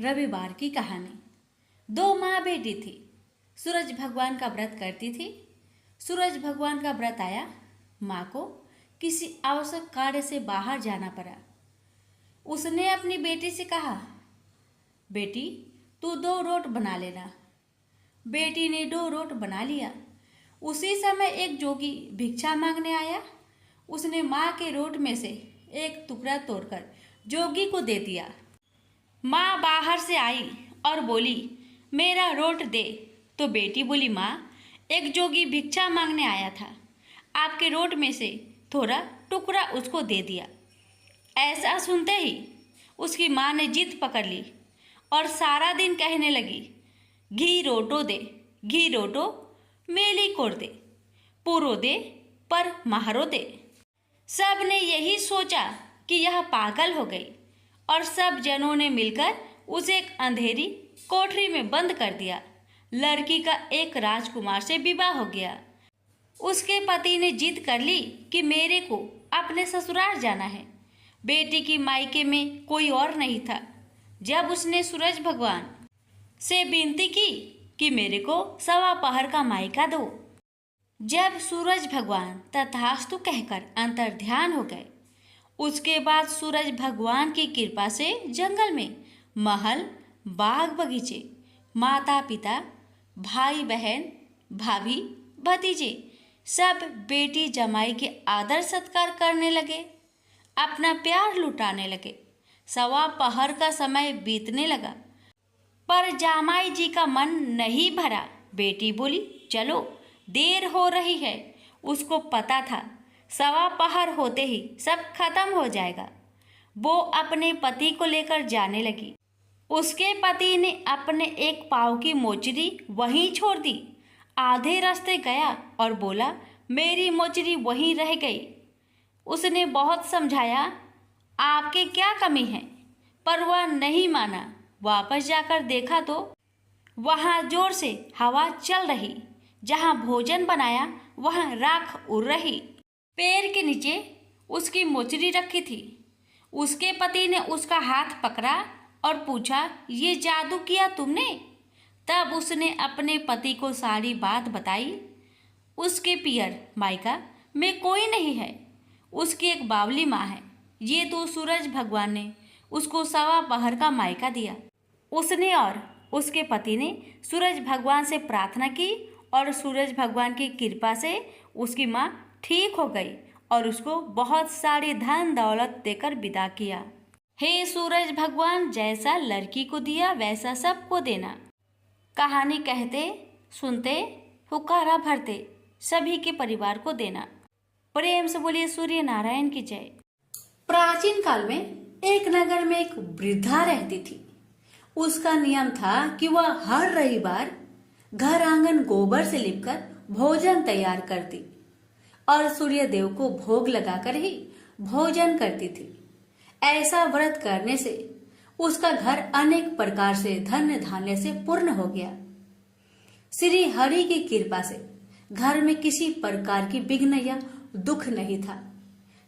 रविवार की कहानी। दो माँ बेटी थी। सूरज भगवान का व्रत करती थी। सूरज भगवान का व्रत आया। माँ को किसी आवश्यक कार्य से बाहर जाना पड़ा। उसने अपनी बेटी से कहा, बेटी तू 2 रोट बना लेना। बेटी ने 2 रोट बना लिया। उसी समय एक जोगी भिक्षा मांगने आया। उसने माँ के रोट में से एक टुकड़ा तोड़कर जोगी को दे दिया। माँ बाहर से आई और बोली, मेरा रोट दे। तो बेटी बोली, माँ एक जोगी भिक्षा मांगने आया था, आपके रोट में से थोड़ा टुकड़ा उसको दे दिया। ऐसा सुनते ही उसकी माँ ने जिद पकड़ ली और सारा दिन कहने लगी, घी रोटो दे, घी रोटो मेली कोर दे, पूरो दे पर महारो दे। सब ने यही सोचा कि यह पागल हो गई और सब जनों ने मिलकर उसे एक अंधेरी कोठरी में बंद कर दिया। लड़की का एक राजकुमार से विवाह हो गया। उसके पति ने जिद कर ली कि मेरे को अपने ससुराल जाना है। बेटी की मायके में कोई और नहीं था। जब उसने सूरज भगवान से विनती की कि मेरे को 1.25 पहर का मायका दो, जब सूरज भगवान तथास्तु कहकर अंतर ध्यान हो गए, उसके बाद सूरज भगवान की कृपा से जंगल में महल, बाग बगीचे, माता पिता, भाई बहन, भाभी भतीजे सब बेटी जमाई के आदर सत्कार करने लगे, अपना प्यार लुटाने लगे। 1.25 पहर का समय बीतने लगा, पर जामाई जी का मन नहीं भरा। बेटी बोली, चलो देर हो रही है। उसको पता था 1.25 पहर होते ही सब खत्म हो जाएगा। वो अपने पति को लेकर जाने लगी। उसके पति ने अपने एक पाँव की मोचरी वहीं छोड़ दी। आधे रास्ते गया और बोला, मेरी मोचरी वहीं रह गई। उसने बहुत समझाया, आपके क्या कमी है, पर वह नहीं माना। वापस जाकर देखा तो वहाँ जोर से हवा चल रही। जहाँ भोजन बनाया वहाँ राख उड़ रही। पेड़ के नीचे उसकी मोचरी रखी थी। उसके पति ने उसका हाथ पकड़ा और पूछा, ये जादू किया तुमने? तब उसने अपने पति को सारी बात बताई। उसके पियर मायका में कोई नहीं है, उसकी एक बावली माँ है। ये तो सूरज भगवान ने उसको 1.25 पहर का मायका दिया। उसने और उसके पति ने सूरज भगवान से प्रार्थना की और सूरज भगवान की कृपा से उसकी माँ ठीक हो गई और उसको बहुत सारी धन दौलत देकर विदा किया। हे सूरज भगवान, जैसा लड़की को दिया वैसा सबको देना। कहानी कहते सुनते हुक्कारा भरते सभी के परिवार को देना। प्रेम से बोलिए सूर्य नारायण की जय। प्राचीन काल में एक नगर में एक वृद्धा रहती थी। उसका नियम था कि वह हर रविवार घर आंगन गोबर से लिपकर भोजन तैयार करती और सूर्य देव को भोग लगाकर ही भोजन करती थी। ऐसा व्रत करने से उसका घर अनेक प्रकार से धन्य धान्य से पूर्ण हो गया। श्री हरि की कृपा से घर में किसी प्रकार की विघ्न या दुख नहीं था।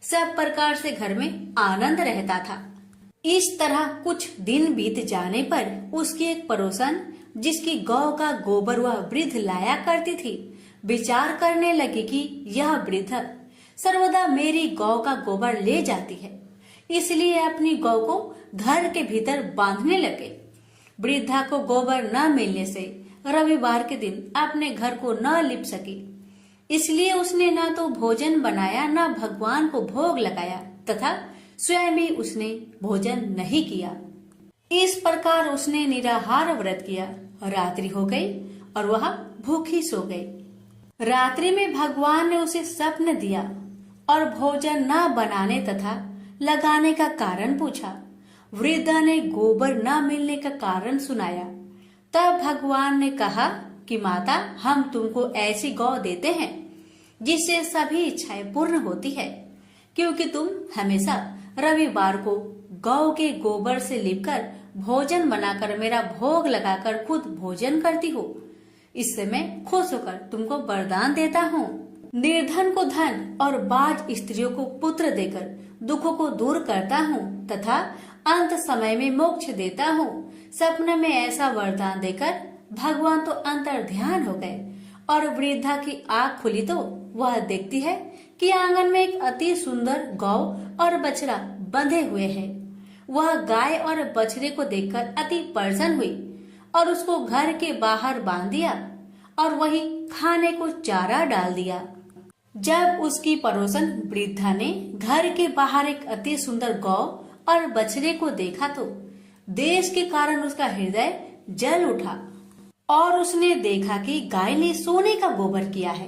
सब प्रकार से घर में आनंद रहता था। इस तरह कुछ दिन बीत जाने पर उसकी एक पड़ोसन, जिसकी गौ का गोबर वह वृद्ध लाया करती थी, विचार करने लगी कि यह वृद्ध सर्वदा मेरी गौ का गोबर ले जाती है, इसलिए अपनी गौ को घर के भीतर बांधने लगे। वृद्धा को गोबर न मिलने से रविवार के दिन अपने घर को न लिप सकी, इसलिए उसने न तो भोजन बनाया न भगवान को भोग लगाया तथा स्वयं ही उसने भोजन नहीं किया। इस प्रकार उसने निराहार व्रत किया। रात्रि हो गई और वह भूखी सो गई। रात्रि में भगवान ने उसे स्वप्न दिया और भोजन न बनाने तथा लगाने का कारण पूछा। वृद्धा ने गोबर न मिलने का कारण सुनाया। तब भगवान ने कहा कि माता, हम तुमको ऐसी गौ देते हैं जिससे सभी इच्छाएं पूर्ण होती है, क्योंकि तुम हमेशा रविवार को गौ के गोबर से लिपकर भोजन बनाकर मेरा भोग लगाकर खुद भोजन करती हो। इससे मैं खुश होकर तुमको वरदान देता हूँ। निर्धन को धन और बाज स्त्रियों को पुत्र देकर दुखों को दूर करता हूँ तथा अंत समय में मोक्ष देता हूँ। सपने में ऐसा वरदान देकर भगवान तो अंतर्ध्यान हो गए और वृद्धा की आंख खुली तो वह देखती है कि आंगन में एक अति सुंदर गौ और बछड़ा बंधे हुए हैं। वह गाय और बछड़े को देखकर अति प्रसन्न हुई और उसको घर के बाहर बांध दिया और वही खाने को चारा डाल दिया। जब उसकी पड़ोसन वृद्धा ने घर के बाहर एक अति सुंदर गौ और बछड़े को देखा तो देश के कारण उसका हृदय जल उठा और उसने देखा कि गाय ने सोने का गोबर किया है,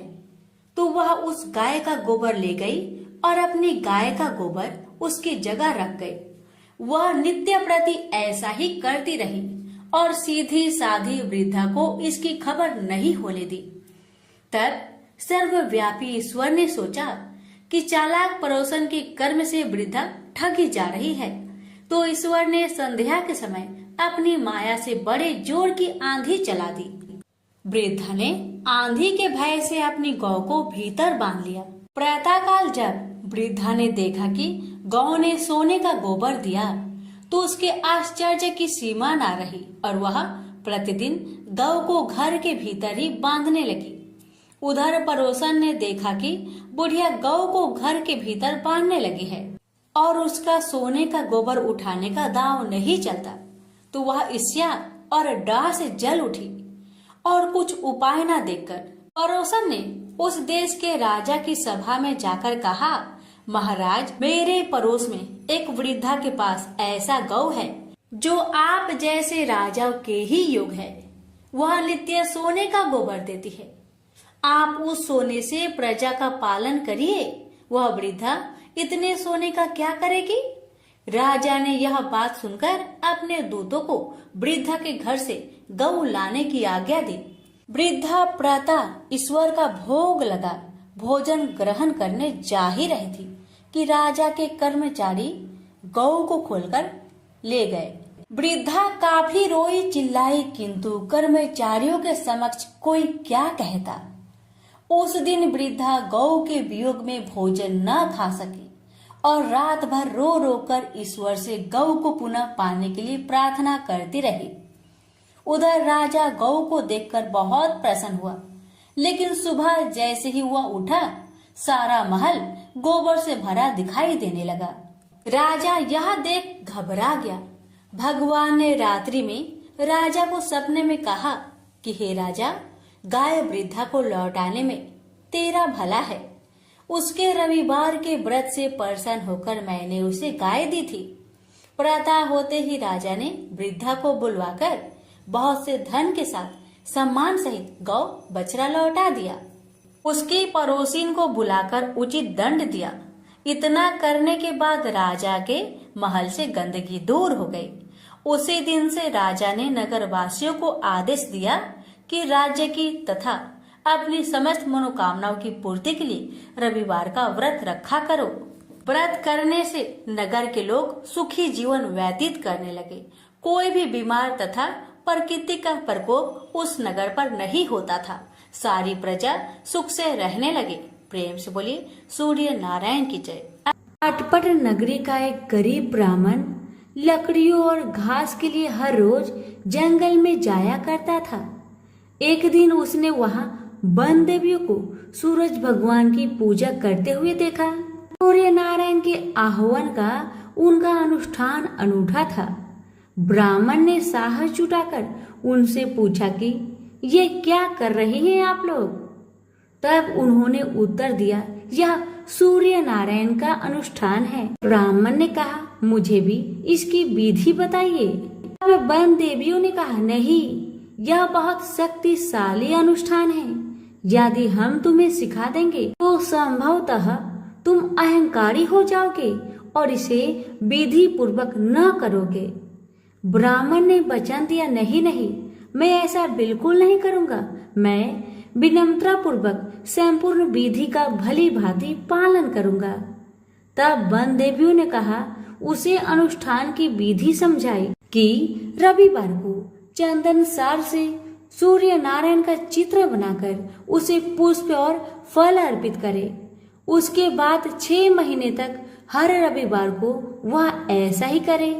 तो वह उस गाय का गोबर ले गई और अपनी गाय का गोबर उसकी जगह रख गई। वह नित्य प्रति ऐसा ही करती रही और सीधी साधी वृद्धा को इसकी खबर नहीं होने दी। तब सर्वव्यापी ईश्वर ने सोचा कि चालाक पड़ोसन के कर्म से वृद्धा ठगी जा रही है, तो ईश्वर ने संध्या के समय अपनी माया से बड़े जोर की आंधी चला दी। वृद्धा ने आंधी के भय से अपनी गौ को भीतर बांध लिया। प्रातःकाल जब वृद्धा ने देखा कि गौ ने सोने का गोबर दिया तो उसके आश्चर्य की सीमा न रही और वह प्रतिदिन गौ को घर के भीतर ही बांधने लगी। उधर पड़ोसन ने देखा कि बुढ़िया गौ को घर के भीतर बांधने लगी है और उसका सोने का गोबर उठाने का दांव नहीं चलता, तो वह ईर्ष्या और डाह से जल उठी और कुछ उपाय न देखकर पड़ोसन ने उस देश के राजा की सभा में जाकर कहा, महाराज, मेरे पड़ोस में एक वृद्धा के पास ऐसा गौ है जो आप जैसे राजा के ही योग है। वह नित्य सोने का गोबर देती है। आप उस सोने से प्रजा का पालन करिए। वह वृद्धा इतने सोने का क्या करेगी? राजा ने यह बात सुनकर अपने दूतों को वृद्धा के घर से गौ लाने की आज्ञा दी। वृद्धा प्रातः ईश्वर का भोग लगा भोजन ग्रहण करने जा ही रही थी कि राजा के कर्मचारी गौ को खोलकर ले गए। वृद्धा काफी रोई चिल्लाई, किंतु कर्मचारियों के समक्ष कोई क्या कहता। उस दिन वृद्धा गौ के वियोग में भोजन न खा सकी और रात भर रो रो कर ईश्वर से गौ को पुनः पाने के लिए प्रार्थना करती रही। उधर राजा गौ को देखकर बहुत प्रसन्न हुआ, लेकिन सुबह जैसे ही वह उठा, सारा महल गोबर से भरा दिखाई देने लगा। राजा यह देख घबरा गया। भगवान ने रात्रि में राजा को सपने में कहा कि हे राजा, गाय वृद्धा को लौटाने में तेरा भला है। उसके रविवार के व्रत से प्रसन्न होकर मैंने उसे गाय दी थी। प्रातः होते ही राजा ने वृद्धा को बुलवाकर बहुत से धन के साथ सम्मान सहित गौ बछड़ा लौटा दिया। उसकी पड़ोसिन को बुलाकर उचित दंड दिया। इतना करने के बाद राजा के महल से गंदगी दूर हो गई। उसी दिन से राजा ने नगरवासियों को आदेश दिया कि राज्य की तथा अपनी समस्त मनोकामनाओं की पूर्ति के लिए रविवार का व्रत रखा करो। व्रत करने से नगर के लोग सुखी जीवन व्यतीत करने लगे। कोई भी बीमार तथा प्रकृति का प्रकोप उस नगर पर नहीं होता था। सारी प्रजा सुख से रहने लगे। प्रेम से बोलिए सूर्य नारायण की जय। अटपट नगरी का एक गरीब ब्राह्मण लकड़ियों और घास के लिए हर रोज जंगल में जाया करता था। एक दिन उसने वहां वन देवियों को सूरज भगवान की पूजा करते हुए देखा। सूर्य नारायण के आह्वान का उनका अनुष्ठान अनूठा था। ब्राह्मण ने साहस जुटाकर उनसे पूछा कि ये क्या कर रहे हैं आप लोग? तब उन्होंने उत्तर दिया, यह सूर्य नारायण का अनुष्ठान है। ब्राह्मण ने कहा, मुझे भी इसकी विधि बताइए। तब वन देवियों ने कहा, नहीं, यह बहुत शक्तिशाली अनुष्ठान है। यदि हम तुम्हें सिखा देंगे तो संभवतः तुम अहंकारी हो जाओगे और इसे विधि पूर्वक न करोगे। ब्राह्मण ने वचन दिया, नहीं नहीं, मैं ऐसा बिल्कुल नहीं करूंगा। मैं विनम्रता पूर्वक संपूर्ण विधि का भली भांति पालन करूंगा। तब वन देवियों ने कहा, उसे अनुष्ठान की विधि समझाई कि रविवार को चंदन सार से सूर्य नारायण का चित्र बनाकर उसे पुष्प और फल अर्पित करे। उसके बाद 6 महीने तक हर रविवार को वह ऐसा ही करे।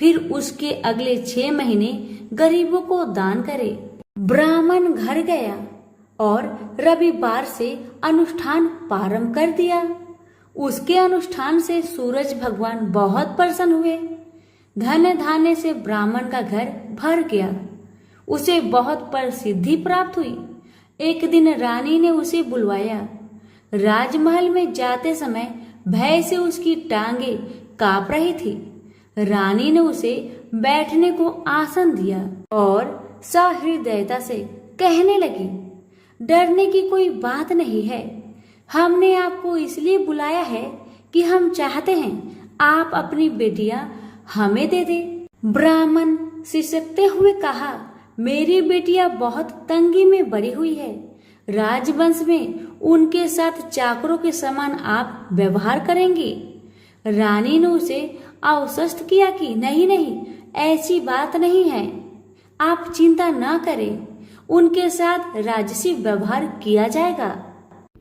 फिर उसके अगले 6 महीने गरीबों को दान करे। ब्राह्मण घर गया और रविवार से अनुष्ठान प्रारंभ कर दिया। उसके अनुष्ठान से सूरज भगवान बहुत प्रसन्न हुए। धन धान्य से ब्राह्मण का घर भर गया। उसे बहुत प्रसिद्धि प्राप्त हुई। एक दिन रानी ने उसे बुलवाया। राजमहल में जाते समय भय से उसकी टांगे कांप रही थी। रानी ने उसे बैठने को आसन दिया और सहृदयता से कहने लगी, डरने की कोई बात नहीं है। हमने आपको इसलिए बुलाया है कि हम चाहते हैं आप अपनी बेटियां हमें दे दे। ब्राह्मण सिसकते हुए कहा, मेरी बेटियां बहुत तंगी में बड़ी हुई है। राजवंश में उनके साथ चाकरों के समान आप व्यवहार करेंगी। रानी ने उसे आश्वस्त किया कि नहीं नहीं, ऐसी बात नहीं है, आप चिंता ना करें, उनके साथ राजसी व्यवहार किया जाएगा।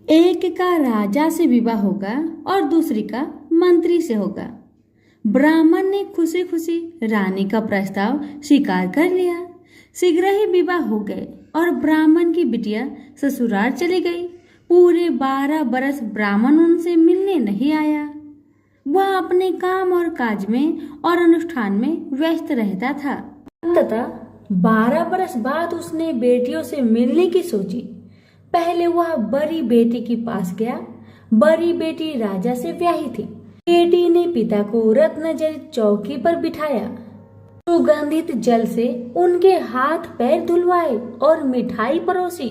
एक का राजा से विवाह होगा और दूसरी का मंत्री से होगा। ब्राह्मण ने खुशी खुशी रानी का प्रस्ताव स्वीकार कर लिया। शीघ्र ही विवाह हो गए और ब्राह्मण की बिटिया ससुराल चली गई। पूरे 12 बरस ब्राह्मण उनसे मिलने नहीं आया। वह अपने काम और काज में और अनुष्ठान में व्यस्त रहता था। अंततः 12 बरस बाद उसने बेटियों से मिलने की सोची। पहले वह बड़ी बेटी के पास गया। बड़ी बेटी राजा से ब्याही थी। बेटी ने पिता को रत्नजड़ित चौकी पर बिठाया। सुगंधित जल से उनके हाथ पैर धुलवाए और मिठाई परोसी।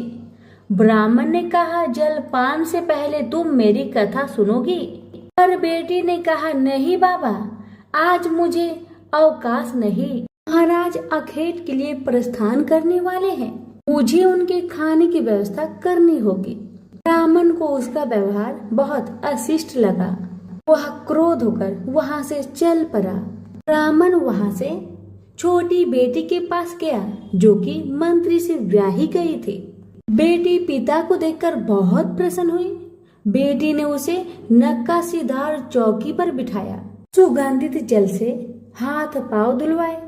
ब्राह्मण ने कहा, जलपान से पहले तुम मेरी कथा सुनोगी? पर बेटी ने कहा, नहीं बाबा, आज मुझे अवकाश नहीं। महाराज अखेट के लिए प्रस्थान करने वाले हैं। मुझे उनके खाने की व्यवस्था करनी होगी। ब्राह्मण को उसका व्यवहार बहुत अशिष्ट लगा। वह क्रोध होकर वहां से चल पड़ा। ब्राह्मण वहां से छोटी बेटी के पास गया जो कि मंत्री से ब्याही गई थी। बेटी पिता को देखकर बहुत प्रसन्न हुई। बेटी ने उसे नक्काशीदार चौकी पर बिठाया। सुगंधित जल से हाथ पांव धुलवाए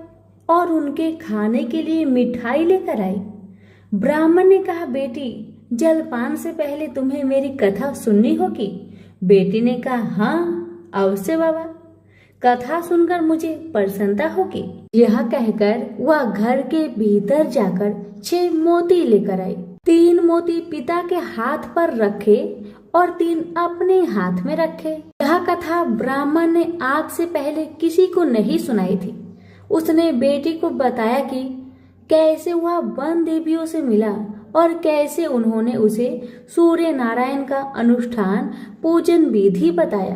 और उनके खाने के लिए मिठाई लेकर आई। ब्राह्मण ने कहा, बेटी, जलपान से पहले तुम्हें मेरी कथा सुननी होगी। बेटी ने कहा, हाँ अवश्य बाबा, कथा सुनकर मुझे प्रसन्नता होगी। यह कहकर वह घर के भीतर जाकर 6 मोती लेकर आई। 3 मोती पिता के हाथ पर रखे और 3 अपने हाथ में रखे। यह कथा ब्राह्मण ने आज से पहले किसी को नहीं सुनाई थी। उसने बेटी को बताया कि कैसे वह वन देवियों से मिला और कैसे उन्होंने उसे सूर्य नारायण का अनुष्ठान पूजन विधि बताया।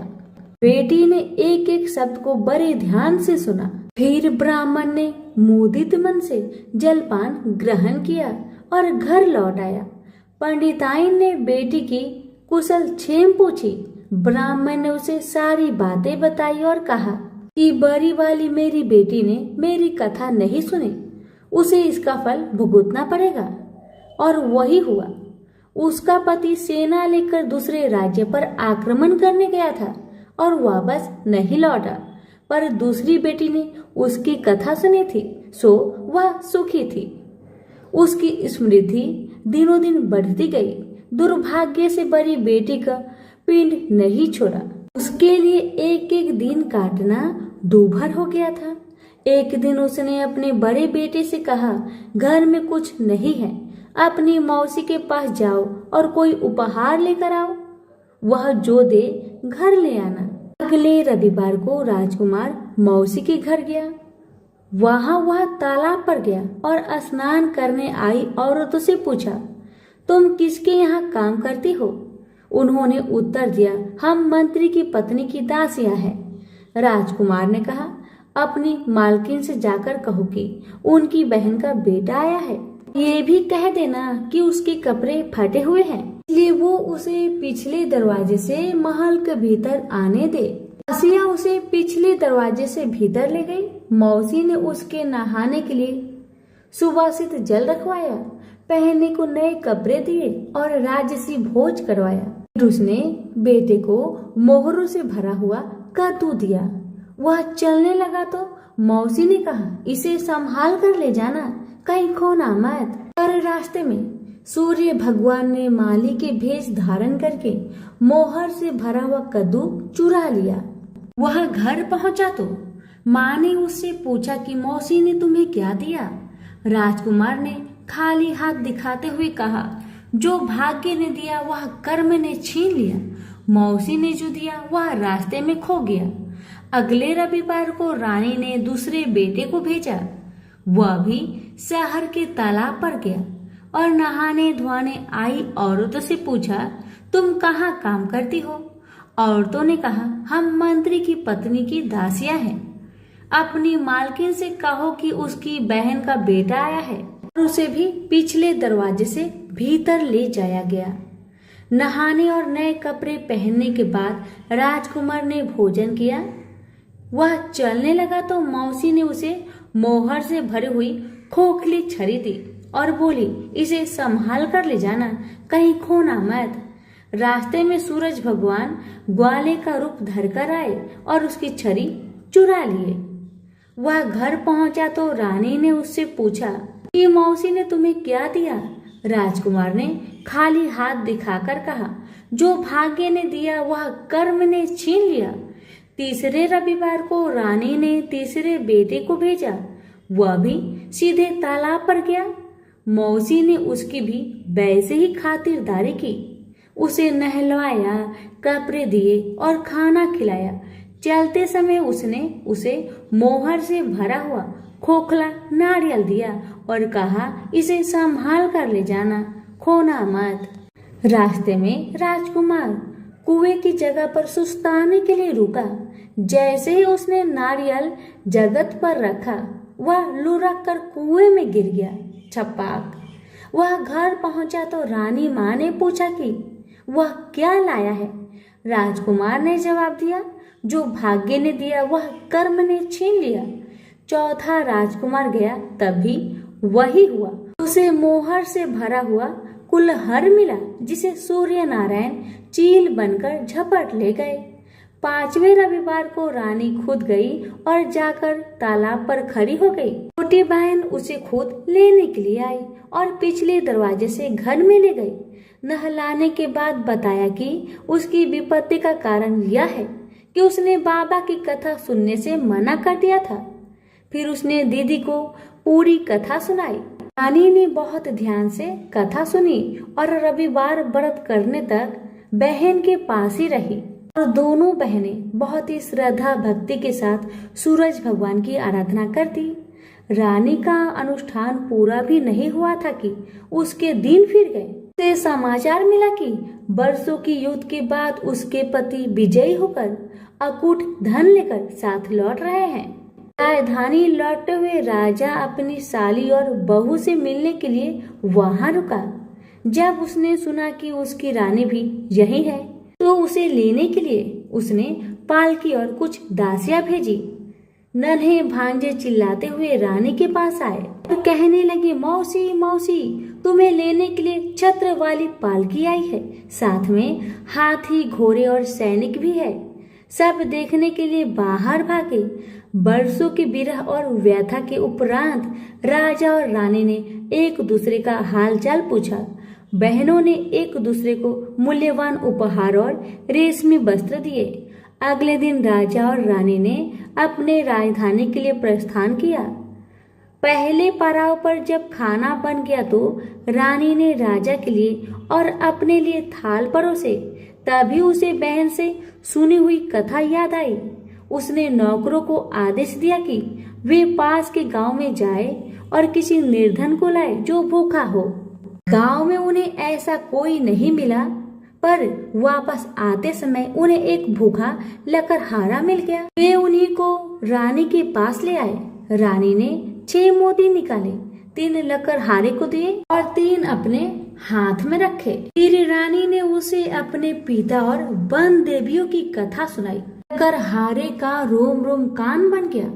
बेटी ने एक एक शब्द को बड़े ध्यान से सुना। फिर ब्राह्मण ने मुदित मन से जलपान ग्रहण किया और घर लौट आया। पंडिताइन ने बेटी की कुशल क्षेम पूछी। ब्राह्मण ने उसे सारी बातें बताई और कहा कि बड़ी वाली मेरी बेटी ने मेरी कथा नहीं सुनी, उसे इसका फल भुगतना पड़ेगा। और वही हुआ। उसका पति सेना लेकर दूसरे राज्य पर आक्रमण करने गया था और वापस नहीं लौटा, पर दूसरी बेटी ने उसकी कथा सुनी थी, सो वह सुखी थी। उसकी समृद्धि दिनों दिन बढ़ती गई। दुर्भाग्य से बड़ी बेटी का पिंड नहीं छोड़ा। उसके लिए एक एक दिन काटना दूभर हो गया था। एक दिन उसने अपने बड़े बेटे से कहा, घर में कुछ नहीं है, अपनी मौसी के पास जाओ और कोई उपहार लेकर आओ। वह जो दे घर ले आना। अगले रविवार को राजकुमार मौसी के घर गया। वहां वह तालाब पर गया और स्नान करने आई औरतों से पूछा, तुम किसके यहाँ काम करती हो? उन्होंने उत्तर दिया, हम मंत्री की पत्नी की दासियां हैं। राजकुमार ने कहा, अपनी मालकिन से जाकर कहो कि उनकी बहन का बेटा आया है। ये भी कह देना कि उसके कपड़े फटे हुए हैं, इसलिए वो उसे पिछले दरवाजे से महल के भीतर आने दे। दासियां उसे पिछले दरवाजे से भीतर ले गई। मौसी ने उसके नहाने के लिए सुवासित जल रखवाया, पहनने को नए कपड़े दिए और राजसी भोज करवाया। फिर उसने बेटे को मोहरों से भरा हुआ कद्दू दिया। वह चलने लगा तो मौसी ने कहा, इसे संभाल कर ले जाना, कहीं खोना मत। पर रास्ते में सूर्य भगवान ने माली के भेष धारण करके मोहर से भरा हुआ कद्दू चुरा लिया। वह घर पहुंचा तो माँ ने उससे पूछा कि मौसी ने तुम्हें क्या दिया। राजकुमार ने खाली हाथ दिखाते हुए कहा, जो भाग्य ने दिया वह कर्म ने छीन लिया। मौसी ने जो दिया वह रास्ते में खो गया। अगले रविवार को रानी ने दूसरे बेटे को भेजा। वह भी शहर के तालाब पर गया और नहाने धोने आई औरतों से पूछा, तुम कहाँ काम करती हो? औरतों ने कहा, हम मंत्री की पत्नी की दासियां हैं। अपनी मालकिन से कहो कि उसकी बहन का बेटा आया है। और उसे भी पिछले दरवाजे से भीतर ले जाया गया। नहाने और नए कपड़े पहनने के बाद राजकुमार ने भोजन किया। वह चलने लगा तो मौसी ने उसे मोहर से भरी हुई खोखली छड़ी दी और बोली, इसे संभाल कर ले जाना, कहीं खोना मत। रास्ते में सूरज भगवान ग्वाले का रूप धरकर आए और उसकी छड़ी चुरा लिए। वह घर पहुंचा तो रानी ने उससे पूछा कि मौसी ने तुम्हें क्या दिया? राजकुमार ने खाली हाथ दिखाकर कहा, जो भाग्य ने दिया वह कर्म ने छीन लिया। तीसरे रविवार को रानी ने तीसरे बेटे को भेजा। वह भी सीधे तालाब पर गया। मौसी ने उसकी भी वैसे ही खातिरदारी की। उसे नहलवाया, कपड़े दिए और खाना खिलाया। चलते समय उसने उसे मोहर से भरा हुआ खोखला नारियल दिया और कहा, इसे संभाल कर ले जाना, खोना मत। रास्ते में राजकुमार कुएं की जगह पर सुस्ताने के लिए रुका। जैसे ही उसने नारियल जगत पर रखा, वह लुढ़क कर कुएं में गिर गया। छपाक। वह घर पहुंचा तो रानी माँ ने पूछा कि वह क्या लाया है। राजकुमार ने जवाब दिया, जो भाग्य ने दिया वह कर्म ने छीन लिया। चौथा राजकुमार गया, तभी वही हुआ। उसे मोहर से भरा हुआ कुल्हड़ मिला, जिसे सूर्य नारायण चील बनकर झपट ले गए। पांचवें रविवार को रानी खुद गई और जाकर तालाब पर खड़ी हो गई। छोटी बहन उसे खुद लेने के लिए आई और पिछले दरवाजे से घर में ले गई। नहलाने के बाद बताया कि उसकी विपत्ति का कारण यह है कि उसने बाबा की कथा सुनने से मना कर दिया था। फिर उसने दीदी को पूरी कथा सुनाई। रानी ने बहुत ध्यान से कथा सुनी और रविवार व्रत करने तक बहन के पास ही रही। और दोनों बहनें बहुत ही श्रद्धा भक्ति के साथ सूरज भगवान की आराधना करती। रानी का अनुष्ठान पूरा भी नहीं हुआ था कि उसके दिन फिर गए। उसे समाचार मिला कि वर्षों की युद्ध के बाद उसके पति विजयी होकर अकूट धन लेकर साथ लौट रहे हैं। राजधानी लौटते हुए राजा अपनी साली और बहू से मिलने के लिए वहां रुका। जब उसने सुना कि उसकी रानी भी यही है, तो उसे लेने के लिए उसने पालकी और कुछ दासियां भेजी। नन्हे भांजे चिल्लाते हुए रानी के पास आए और कहने लगे, मौसी मौसी, तुम्हें लेने के लिए छत्र वाली पालकी आई है, साथ में हाथी, घोड़े और सैनिक भी है। सब देखने के लिए बाहर भागे। बरसों की विरह और व्यथा के उपरांत राजा और रानी ने एक दूसरे का हालचाल पूछा। बहनों ने एक दूसरे को मूल्यवान उपहार और रेशमी वस्त्र दिए। अगले दिन राजा और रानी ने अपने राजधानी के लिए प्रस्थान किया। पहले पड़ाव पर जब खाना बन गया तो रानी ने राजा के लिए और अपने लिए थाल परोसे। तभी उसे बहन से सुनी हुई कथा याद आई। उसने नौकरों को आदेश दिया कि वे पास के गांव में जाए और किसी निर्धन को लाए जो भूखा हो। गांव में उन्हें ऐसा कोई नहीं मिला, पर वापस आते समय उन्हें एक भूखा लकड़हारा मिल गया। वे उन्हीं को रानी के पास ले आए। रानी ने 6 मोती निकाले, 3 लकड़हारे को दिए और 3 अपने हाथ में रखे। फिर रानी ने उसे अपने पिता और वन देवियों की कथा सुनाई। लकड़हारे का रोम रोम कान बन गया।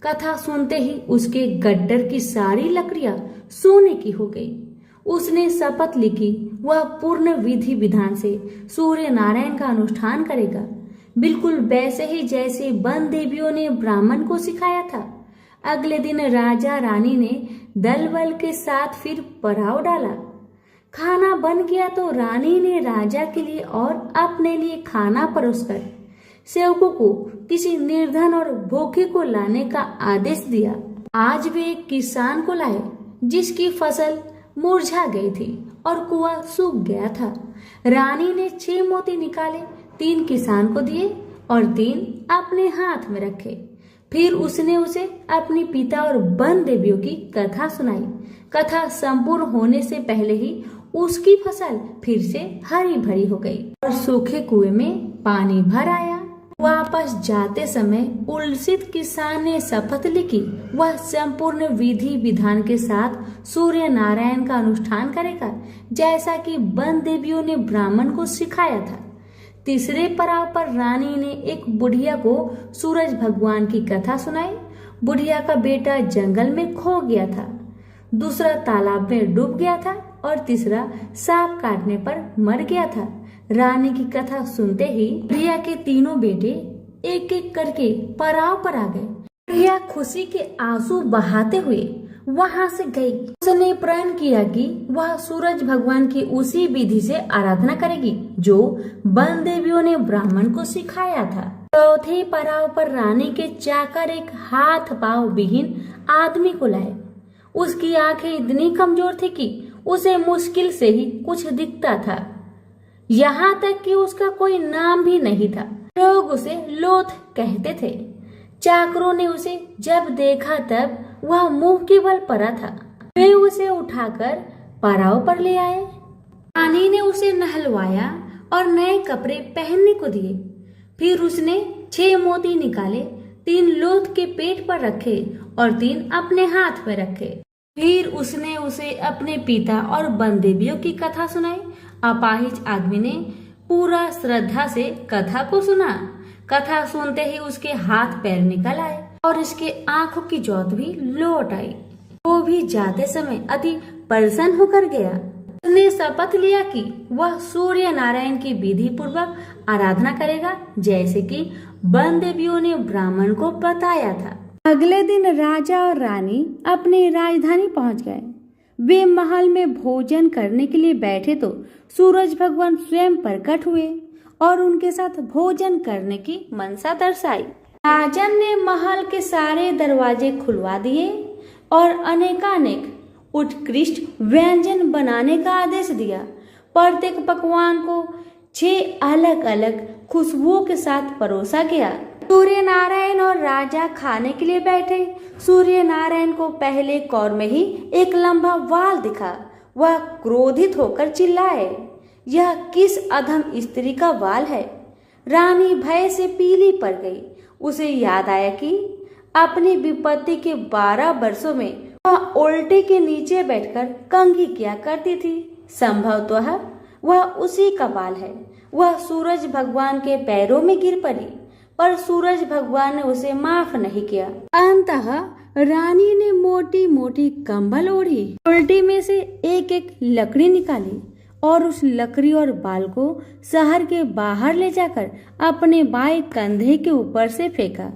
कथा सुनते ही उसके गड्ढर की सारी लकड़ियां सोने की हो गई। उसने शपथ ली कि वह पूर्ण विधि विधान से सूर्य नारायण का अनुष्ठान करेगा, बिल्कुल वैसे ही जैसे वन देवियों ने ब्राह्मण को सिखाया था। अगले दिन राजा रानी ने दल बल के साथ फिर पड़ाव डाला। खाना बन गया तो रानी ने राजा के लिए और अपने लिए खाना परोसकर सेवकों को किसी निर्धन और भूखे को लाने का आदेश दिया। आज वे एक किसान को लाए जिसकी फसल मुरझा गई थी और कुआं सूख गया था। रानी ने 6 मोती निकाले, 3 किसान को दिए और 3 अपने हाथ में रखे। फिर उसने उसे अपनी पिता और वन देवियों की कथा सुनाई। कथा संपूर्ण होने से पहले ही उसकी फसल फिर से हरी भरी हो गई और सूखे कुएं में पानी भर आया। वापस जाते समय उल्सित किसान ने शपथ ली कि वह संपूर्ण विधि विधान के साथ सूर्य नारायण का अनुष्ठान करेगा, जैसा कि वन देवियों ने ब्राह्मण को सिखाया था। तीसरे पड़ाव पर रानी ने एक बुढ़िया को सूरज भगवान की कथा सुनाई। बुढ़िया का बेटा जंगल में खो गया था, दूसरा तालाब में डूब गया था और तीसरा सांप काटने पर मर गया था। रानी की कथा सुनते ही बुढ़िया के तीनों बेटे एक एक करके पड़ाव पर आ गए। बुढ़िया खुशी के आंसू बहाते हुए वहां से गई। उसने प्रण किया कि वह सूरज भगवान की उसी विधि से आराधना करेगी जो वन देवियों ने ब्राह्मण को सिखाया था। चौथे पड़ाव पर रानी के चाकर एक हाथ पांव विहीन आदमी को लाए। उसकी आंखें इतनी कमजोर थी कि उसे मुश्किल से ही कुछ दिखता था, यहाँ तक कि उसका कोई नाम भी नहीं था। लोग उसे लोथ कहते थे। चाकरों ने उसे जब देखा तब वह मुंह के बल पड़ा था। वे उसे उठाकर पड़ाव पर ले आए। रानी ने उसे नहलवाया और नए कपड़े पहनने को दिए। फिर उसने 6 मोती निकाले, 3 लोथ के पेट पर रखे और 3 अपने हाथ में रखे। फिर उसने उसे अपने पिता और वन देवियों की कथा सुनाई। अपाहिज आदमी ने पूरा श्रद्धा से कथा को सुना। कथा सुनते ही उसके हाथ पैर निकल आए और इसके आंखों की ज्योत भी लौट आई। वो भी जाते समय अति प्रसन्न होकर गया। उसने शपथ लिया कि वह सूर्य नारायण की विधि पूर्वक आराधना करेगा, जैसे कि वन देवियों ने ब्राह्मण को बताया था। अगले दिन राजा और रानी अपनी राजधानी पहुंच गए। वे महल में भोजन करने के लिए बैठे तो सूरज भगवान स्वयं प्रकट हुए और उनके साथ भोजन करने की मनसा दर्शाई। राजन ने महल के सारे दरवाजे खुलवा दिए और अनेकानेक उत्कृष्ट व्यंजन बनाने का आदेश दिया। प्रत्येक पकवान को 6 अलग अलग खुशबुओं के साथ परोसा गया। सूर्य नारायण और राजा खाने के लिए बैठे। सूर्य नारायण को पहले कौर में ही एक लंबा वाल दिखा। वह क्रोधित होकर चिल्लाए, यह किस अधम स्त्री का वाल है। रानी भय से पीली पड़ गई। उसे याद आया कि अपनी विपत्ति के 12 वर्षों में वह उल्टे के नीचे बैठकर कंघी किया करती थी। संभवतः वह उसी का बाल है। वह सूरज भगवान के पैरों में गिर पड़ी, पर सूरज भगवान ने उसे माफ नहीं किया। अंततः रानी ने मोटी मोटी कंबल ओढ़ी, उल्टी में से एक एक लकड़ी निकाली और उस लकड़ी और बाल को शहर के बाहर ले जाकर अपने बाएं कंधे के ऊपर से फेंका।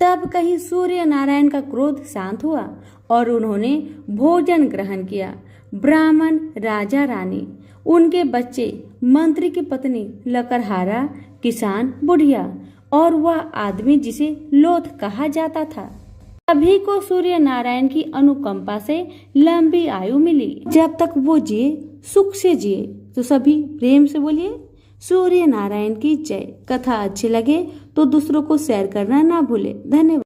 तब कहीं सूर्य नारायण का क्रोध शांत हुआ और उन्होंने भोजन ग्रहण किया। ब्राह्मण, राजा रानी, उनके बच्चे, मंत्री की पत्नी, लकड़हारा, किसान, बुढ़िया और वह आदमी जिसे लोथ कहा जाता था, सभी को सूर्य नारायण की अनुकंपा से लंबी आयु मिली। जब तक वो जिए सुख से जिए। तो सभी प्रेम से बोलिए सूर्य नारायण की जय। कथा अच्छी लगे तो दूसरों को शेयर करना ना भूले। धन्यवाद।